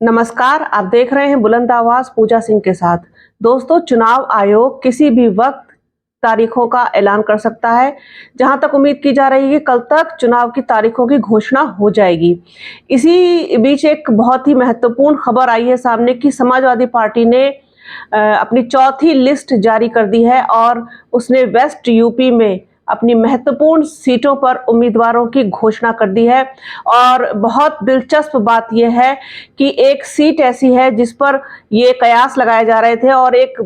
नमस्कार, आप देख रहे हैं बुलंद आवाज पूजा सिंह के साथ। दोस्तों, चुनाव आयोग किसी भी वक्त तारीखों का ऐलान कर सकता है। जहां तक उम्मीद की जा रही है कल तक चुनाव की तारीखों की घोषणा हो जाएगी। इसी बीच एक बहुत ही महत्वपूर्ण खबर आई है सामने कि समाजवादी पार्टी ने अपनी चौथी लिस्ट जारी कर दी है और उसने वेस्ट यूपी में अपनी महत्वपूर्ण सीटों पर उम्मीदवारों की घोषणा कर दी है। और बहुत दिलचस्प बात यह है कि एक सीट ऐसी है जिस पर ये कयास लगाए जा रहे थे और एक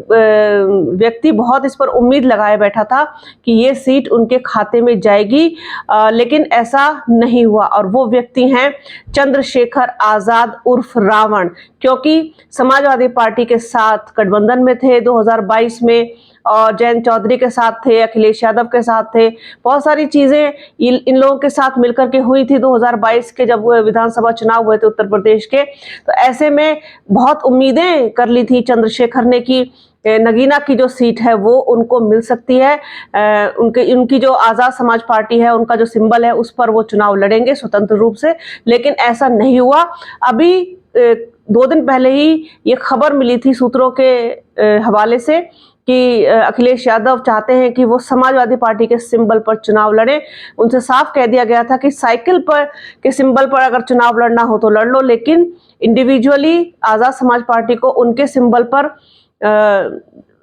व्यक्ति बहुत इस पर उम्मीद लगाए बैठा था कि ये सीट उनके खाते में जाएगी, लेकिन ऐसा नहीं हुआ। और वो व्यक्ति हैं चंद्रशेखर आजाद उर्फ रावण, क्योंकि समाजवादी पार्टी के साथ गठबंधन में थे 2022 में और जयंत चौधरी के साथ थे, अखिलेश यादव के साथ थे। बहुत सारी चीजें इन लोगों के साथ मिलकर के हुई थी 2022 के जब विधानसभा चुनाव हुए थे उत्तर प्रदेश के। तो ऐसे में बहुत उम्मीदें कर ली थी चंद्रशेखर ने कि नगीना की जो सीट है वो उनको मिल सकती है। उनकी जो आजाद समाज पार्टी है, उनका जो सिंबल है उस पर वो चुनाव लड़ेंगे स्वतंत्र रूप से, लेकिन ऐसा नहीं हुआ। अभी 2 दिन पहले ही ये खबर मिली थी सूत्रों के हवाले से कि अखिलेश यादव चाहते हैं कि वो समाजवादी पार्टी के सिंबल पर चुनाव लड़े। उनसे साफ कह दिया गया था कि साइकिल पर के सिंबल पर अगर चुनाव लड़ना हो तो लड़ लो, लेकिन इंडिविजुअली आजाद समाज पार्टी को उनके सिंबल पर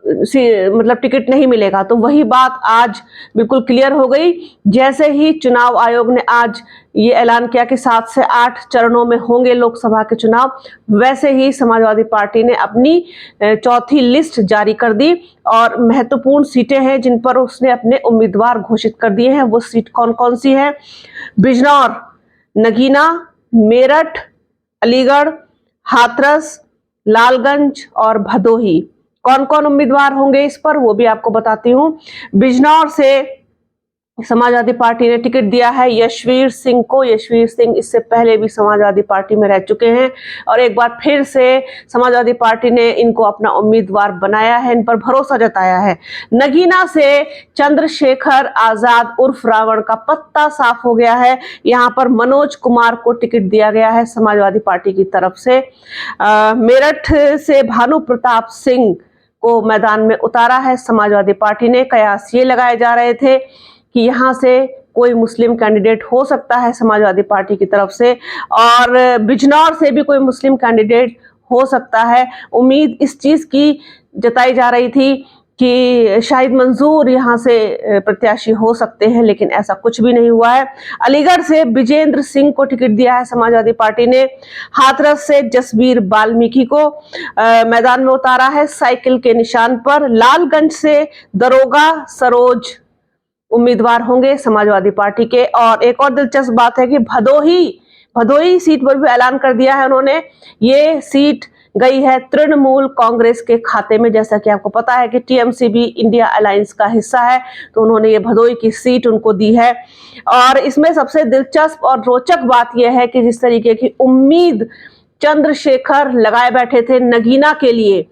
मतलब टिकट नहीं मिलेगा। तो वही बात आज बिल्कुल क्लियर हो गई। जैसे ही चुनाव आयोग ने आज ये ऐलान किया कि 7 से 8 चरणों में होंगे लोकसभा के चुनाव, वैसे ही समाजवादी पार्टी ने अपनी चौथी लिस्ट जारी कर दी और महत्वपूर्ण सीटें हैं जिन पर उसने अपने उम्मीदवार घोषित कर दिए हैं। वो सीट कौन कौन सी है? बिजनौर, नगीना, मेरठ, अलीगढ़, हाथरस, लालगंज और भदोही। कौन कौन उम्मीदवार होंगे इस पर वो भी आपको बताती हूँ। बिजनौर से समाजवादी पार्टी ने टिकट दिया है यशवीर सिंह को। यशवीर सिंह इससे पहले भी समाजवादी पार्टी में रह चुके हैं और एक बार फिर से समाजवादी पार्टी ने इनको अपना उम्मीदवार बनाया है, इन पर भरोसा जताया है। नगीना से चंद्रशेखर आजाद उर्फ रावण का पत्ता साफ हो गया है। यहाँ पर मनोज कुमार को टिकट दिया गया है समाजवादी पार्टी की तरफ से। मेरठ से भानु प्रताप सिंह को मैदान में उतारा है समाजवादी पार्टी ने। कयास ये लगाए जा रहे थे कि यहाँ से कोई मुस्लिम कैंडिडेट हो सकता है समाजवादी पार्टी की तरफ से, और बिजनौर से भी कोई मुस्लिम कैंडिडेट हो सकता है। उम्मीद इस चीज की जताई जा रही थी कि शाहिद मंजूर यहाँ से प्रत्याशी हो सकते हैं, लेकिन ऐसा कुछ भी नहीं हुआ है। अलीगढ़ से विजेंद्र सिंह को टिकट दिया है समाजवादी पार्टी ने। हाथरस से जसबीर बाल्मीकि को मैदान में उतारा है साइकिल के निशान पर। लालगंज से दरोगा सरोज उम्मीदवार होंगे समाजवादी पार्टी के। और एक और दिलचस्प बात है कि भदोही सीट पर भी ऐलान कर दिया है उन्होंने। ये सीट गई है तृणमूल कांग्रेस के खाते में। जैसा कि आपको पता है कि टीएमसी भी इंडिया अलायंस का हिस्सा है, तो उन्होंने ये भदोही की सीट उनको दी है। और इसमें सबसे दिलचस्प और रोचक बात यह है कि जिस तरीके की उम्मीद चंद्रशेखर लगाए बैठे थे नगीना के लिए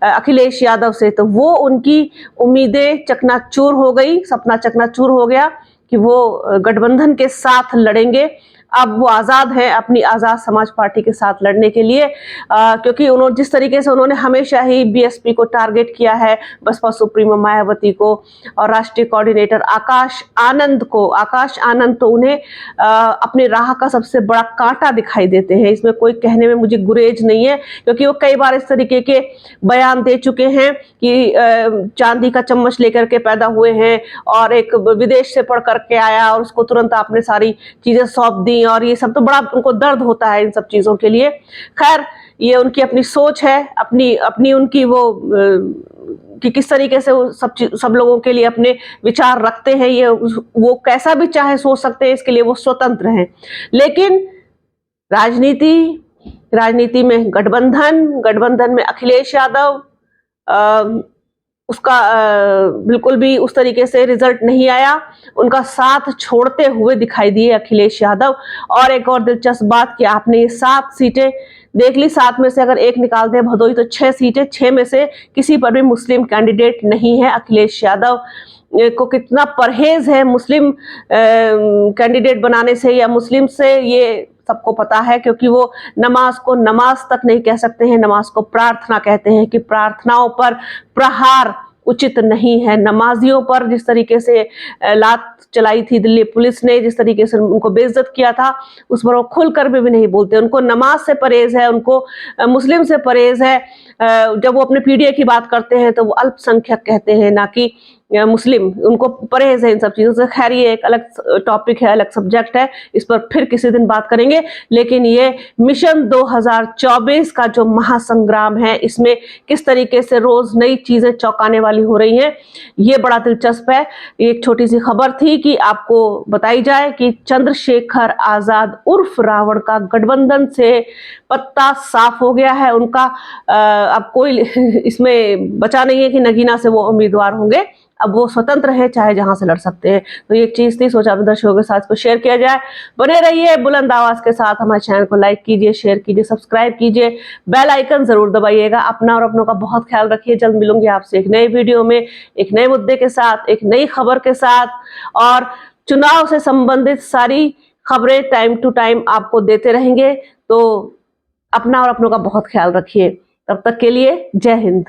अखिलेश यादव से, तो वो उनकी उम्मीदें चकनाचूर हो गई, सपना चकनाचूर हो गया कि वो गठबंधन के साथ लड़ेंगे। अब वो आजाद है अपनी आजाद समाज पार्टी के साथ लड़ने के लिए, क्योंकि उन्होंने जिस तरीके से उन्होंने हमेशा ही बीएसपी को टारगेट किया है, बसपा सुप्रीमो मायावती को और राष्ट्रीय कोऑर्डिनेटर आकाश आनंद तो उन्हें अपनी राह का सबसे बड़ा कांटा दिखाई देते हैं। इसमें कोई कहने में मुझे गुरेज नहीं है, क्योंकि वो कई बार इस तरीके के बयान दे चुके हैं कि चांदी का चम्मच लेकर के पैदा हुए हैं और एक विदेश से पढ़ करके आया और उसको तुरंत आपने सारी चीजें सौंप दी, और ये सब तो बड़ा उनको दर्द होता है इन सब चीजों के लिए। खैर, ये उनकी अपनी सोच है, अपनी उनकी वो कि किस तरीके से वो सब लोगों के लिए अपने विचार रखते हैं। ये वो कैसा भी चाहे सोच सकते हैं, इसके लिए वो स्वतंत्र हैं। लेकिन राजनीति में गठबंधन में अखिलेश यादव उसका बिल्कुल भी उस तरीके से रिजल्ट नहीं आया। उनका साथ छोड़ते हुए दिखाई दिए अखिलेश यादव। और एक और दिलचस्प बात कि आपने ये 7 सीटें देख ली, 7 में से अगर एक निकालते हैं भदोही तो 6 सीटें, 6 में से किसी पर भी मुस्लिम कैंडिडेट नहीं है। अखिलेश यादव को कितना परहेज है मुस्लिम कैंडिडेट बनाने से या मुस्लिम से ये सबको पता है, क्योंकि वो नमाज को नमाज तक नहीं कह सकते हैं, नमाज को प्रार्थना कहते हैं, कि प्रार्थनाओं पर प्रहार उचित नहीं है। नमाजियों पर जिस तरीके से लात चलाई थी दिल्ली पुलिस ने, जिस तरीके से उनको बेइज्जत किया था, उस पर वो खुलकर भी नहीं बोलते। उनको नमाज से परहेज है, उनको मुस्लिम से परहेज है। जब वो अपने पीडीए की बात करते हैं तो वो अल्पसंख्यक कहते हैं, ना कि मुस्लिम। उनको परहेज है इन सब चीजों से। खैर ये एक अलग टॉपिक है, अलग सब्जेक्ट है, इस पर फिर किसी दिन बात करेंगे। लेकिन ये मिशन 2024 का जो महासंग्राम है, इसमें किस तरीके से रोज नई चीजें चौंकाने वाली हो रही हैं, ये बड़ा दिलचस्प है। एक छोटी सी खबर थी कि आपको बताई जाए कि चंद्रशेखर आजाद उर्फ रावण का गठबंधन से पत्ता साफ हो गया है। उनका अब कोई इसमें बचा नहीं है कि नगीना से वो उम्मीदवार होंगे। अब वो स्वतंत्र है, चाहे जहां से लड़ सकते हैं। तो ये एक चीज थी, सोचा दर्शकों के साथ को शेयर किया जाए। बने रहिए बुलंद आवाज के साथ, हमारे चैनल को लाइक कीजिए, शेयर कीजिए, सब्सक्राइब कीजिए, बेल आइकन जरूर दबाइएगा। अपना और अपनों का बहुत ख्याल रखिए। जल्द मिलूंगी आपसे एक नए वीडियो में, एक नए मुद्दे के साथ, एक नई खबर के साथ, और चुनाव से संबंधित सारी खबरें टाइम टू टाइम आपको देते रहेंगे। तो अपना और अपनों का बहुत ख्याल रखिए। तब तक के लिए जय हिंद।